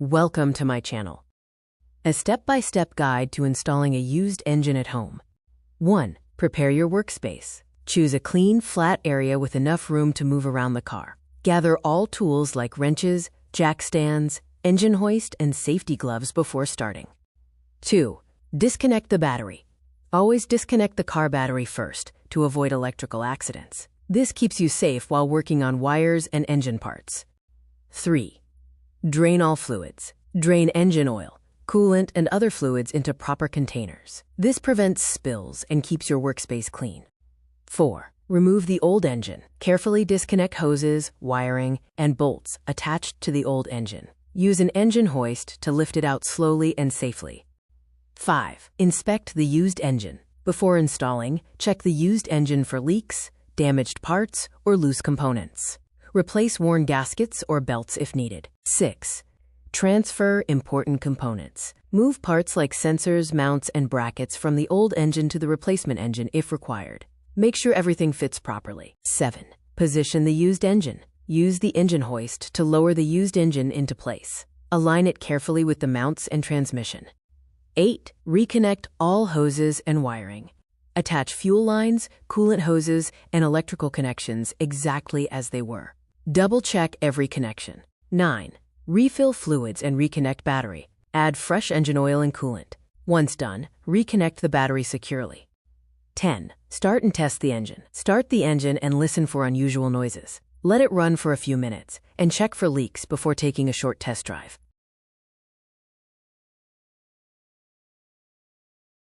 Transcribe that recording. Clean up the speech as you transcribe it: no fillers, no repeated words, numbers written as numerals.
Welcome to my channel. A step-by-step guide to installing a used engine at home. 1. Prepare your workspace. Choose a clean, flat area with enough room to move around the car. Gather all tools like wrenches, jack stands, engine hoist, and safety gloves before starting. 2. Disconnect the battery. Always disconnect the car battery first to avoid electrical accidents. This keeps you safe while working on wires and engine parts. 3. Drain all fluids. Drain engine oil, coolant, and other fluids into proper containers. This prevents spills and keeps your workspace clean. 4. Remove the old engine. Carefully disconnect hoses, wiring, and bolts attached to the old engine. Use an engine hoist to lift it out slowly and safely. 5. Inspect the used engine. Before installing, check the used engine for leaks, damaged parts, or loose components. Replace worn gaskets or belts if needed. 6. Transfer important components. Move parts like sensors, mounts, and brackets from the old engine to the replacement engine if required. Make sure everything fits properly. 7. Position the used engine. Use the engine hoist to lower the used engine into place. Align it carefully with the mounts and transmission. 8. Reconnect all hoses and wiring. Attach fuel lines, coolant hoses, and electrical connections exactly as they were. Double-check every connection. 9. Refill fluids and reconnect battery. Add fresh engine oil and coolant. Once done, reconnect the battery securely. 10. Start and test the engine. Start the engine and listen for unusual noises. Let it run for a few minutes and check for leaks before taking a short test drive.